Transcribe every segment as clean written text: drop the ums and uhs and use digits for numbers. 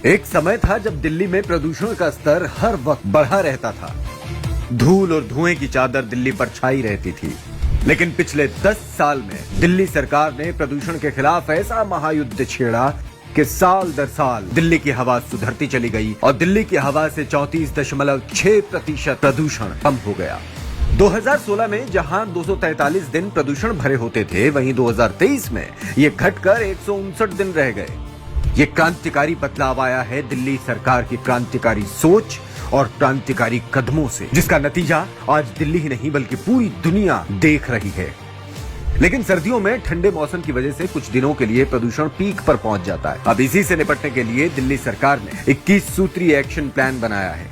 एक समय था जब दिल्ली में प्रदूषण का स्तर हर वक्त बढ़ा रहता था। धूल और धुएं की चादर दिल्ली पर छाई रहती थी। लेकिन पिछले 10 साल में दिल्ली सरकार ने प्रदूषण के खिलाफ ऐसा महायुद्ध छेड़ा कि साल दर साल दिल्ली की हवा सुधरती चली गई और दिल्ली की हवा से 34.6% प्रदूषण कम हो गया। 2016 में जहां 243 दिन प्रदूषण भरे होते थे, वहीं 2023 में ये घटकर 159 दिन रह गए। ये क्रांतिकारी बदलाव आया है दिल्ली सरकार की क्रांतिकारी सोच और क्रांतिकारी कदमों से, जिसका नतीजा आज दिल्ली ही नहीं बल्कि पूरी दुनिया देख रही है। लेकिन सर्दियों में ठंडे मौसम की वजह से कुछ दिनों के लिए प्रदूषण पीक पर पहुंच जाता है। अब इसी से निपटने के लिए दिल्ली सरकार ने 21 सूत्रीय एक्शन प्लान बनाया है।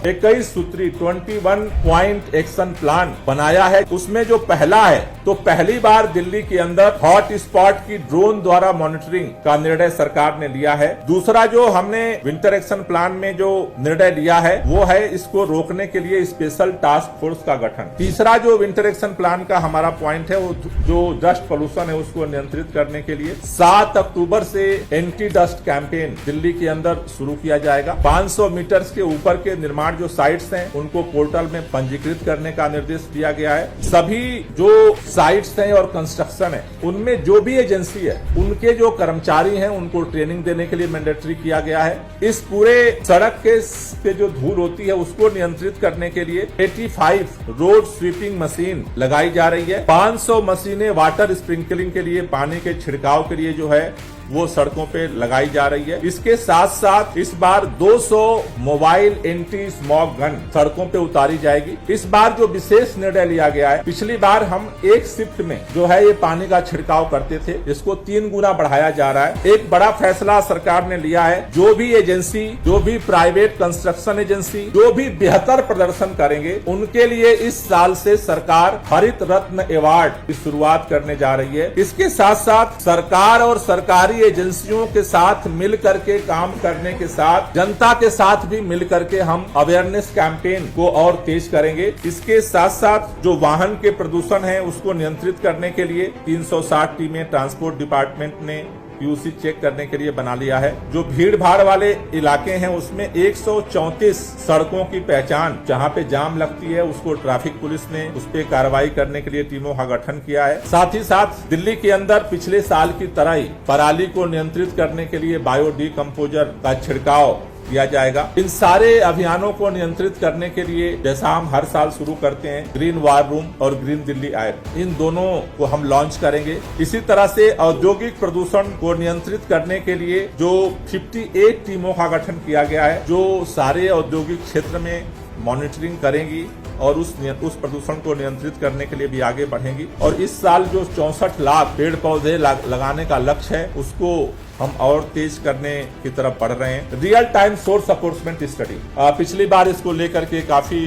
21 सूत्री 21 पॉइंट एक्शन प्लान बनाया है। उसमें जो पहला है, तो पहली बार दिल्ली के अंदर हॉट स्पॉट की ड्रोन द्वारा मॉनिटरिंग का निर्णय सरकार ने लिया है। दूसरा जो हमने विंटर एक्शन प्लान में जो निर्णय लिया है वो है इसको रोकने के लिए स्पेशल टास्क फोर्स का गठन। तीसरा जो विंटर एक्शन प्लान का हमारा पॉइंट है वो जो डस्ट पोल्यूशन है उसको नियंत्रित करने के लिए 7 अक्टूबर से एंटी डस्ट कैंपेन दिल्ली के अंदर शुरू किया जाएगा। 500 मीटर के ऊपर के निर्माण जो साइट्स हैं उनको पोर्टल में पंजीकृत करने का निर्देश दिया गया है। सभी जो साइट्स हैं और कंस्ट्रक्शन है उनमें जो भी एजेंसी है उनके जो कर्मचारी हैं उनको ट्रेनिंग देने के लिए मैंडेटरी किया गया है। इस पूरे सड़क के जो धूल होती है उसको नियंत्रित करने के लिए 85 रोड स्वीपिंग मशीन लगाई जा रही है। 500 मशीनें वाटर स्प्रिंकलिंग के लिए, पानी के छिड़काव के लिए जो है वो सड़कों पे लगाई जा रही है। इसके साथ साथ इस बार 200 मोबाइल एंटी स्मॉग गन सड़कों पे उतारी जाएगी। इस बार जो विशेष निर्णय लिया गया है, पिछली बार हम एक शिफ्ट में जो है ये पानी का छिड़काव करते थे, इसको 3 गुना बढ़ाया जा रहा है। एक बड़ा फैसला सरकार ने लिया है, जो भी एजेंसी, जो भी प्राइवेट कंस्ट्रक्शन एजेंसी जो भी बेहतर प्रदर्शन करेंगे उनके लिए इस साल से सरकार हरित रत्न अवार्ड की शुरुआत करने जा रही है। इसके साथ साथ सरकार और सरकारी एजेंसियों के साथ मिल करके काम करने के साथ जनता के साथ भी मिल करके हम अवेयरनेस कैंपेन को और तेज करेंगे। इसके साथ साथ जो वाहन के प्रदूषण है उसको नियंत्रित करने के लिए 360 टीमें ट्रांसपोर्ट डिपार्टमेंट ने पीयूसी चेक करने के लिए बना लिया है। जो भीड़ भाड़ वाले इलाके हैं उसमें 134 सड़कों की पहचान, जहां पे जाम लगती है उसको ट्रैफिक पुलिस ने उस पर कार्रवाई करने के लिए टीमों का गठन किया है। साथ ही साथ दिल्ली के अंदर पिछले साल की तरह ही पराली को नियंत्रित करने के लिए बायो डिकम्पोजर का छिड़काव किया जाएगा। इन सारे अभियानों को नियंत्रित करने के लिए जैसा हम हर साल शुरू करते हैं ग्रीन वार रूम और ग्रीन दिल्ली ऐप, इन दोनों को हम लॉन्च करेंगे। इसी तरह से औद्योगिक प्रदूषण को नियंत्रित करने के लिए जो 58 टीमों का गठन किया गया है, जो सारे औद्योगिक क्षेत्र में मॉनिटरिंग करेंगी और उस प्रदूषण को नियंत्रित करने के लिए भी आगे बढ़ेंगी। और इस साल जो 64 लाख पेड़ पौधे लगाने का लक्ष्य है उसको हम और तेज करने की तरफ बढ़ रहे हैं। रियल टाइम सोर्स अफोर्समेंट स्टडी, पिछली बार इसको लेकर के काफी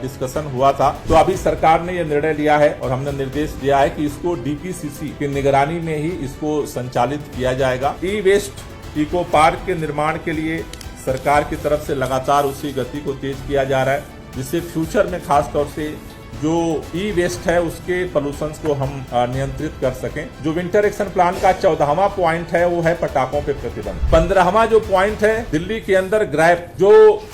डिस्कशन हुआ था, तो अभी सरकार ने यह निर्णय लिया है और हमने निर्देश दिया है कि इसको डीपीसीसी की निगरानी में ही इसको संचालित किया जाएगा। ई वेस्ट इको पार्क के निर्माण के लिए सरकार की तरफ से लगातार उसी गति को तेज किया जा रहा है, जिससे फ्यूचर में खास तौर से जो ई वेस्ट है उसके पोल्यूशन को हम नियंत्रित कर सकें। जो विंटर एक्शन प्लान का 14वां पॉइंट है वो है पटाखों पे प्रतिबंध। 15वां जो पॉइंट है दिल्ली के अंदर ग्रैप, जो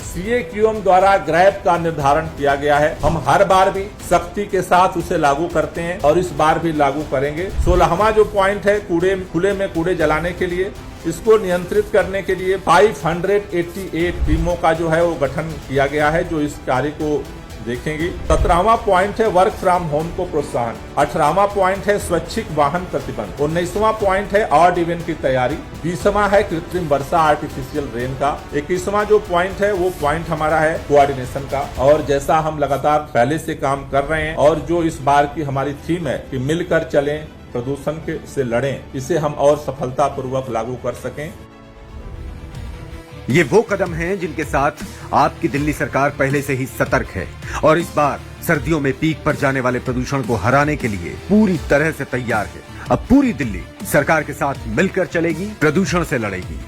CAQM द्वारा ग्रैप का निर्धारण किया गया है, हम हर बार भी सख्ती के साथ उसे लागू करते हैं और इस बार भी लागू करेंगे। 16वां जो पॉइंट है खुले में कूड़े जलाने के लिए, इसको नियंत्रित करने के लिए 588 टीमों का जो है वो गठन किया गया है जो इस कार्य को देखेंगी। 17वां पॉइंट है वर्क फ्रॉम होम को प्रोत्साहन। 18वां पॉइंट है स्वैच्छिक वाहन प्रतिबंध। 19वां पॉइंट है ऑड इवेंट की तैयारी। 20वां है कृत्रिम वर्षा, आर्टिफिशियल रेन का। 21वां जो पॉइंट है वो पॉइंट हमारा है कोऑर्डिनेशन का। और जैसा हम लगातार पहले से काम कर रहे हैं और जो इस बार की हमारी थीम है कि मिलकर चलें, प्रदूषण से लड़ें, इसे हम और सफलतापूर्वक लागू कर सकें। ये वो कदम हैं जिनके साथ आपकी दिल्ली सरकार पहले से ही सतर्क है और इस बार सर्दियों में पीक पर जाने वाले प्रदूषण को हराने के लिए पूरी तरह से तैयार है। अब पूरी दिल्ली सरकार के साथ मिलकर चलेगी, प्रदूषण से लड़ेगी।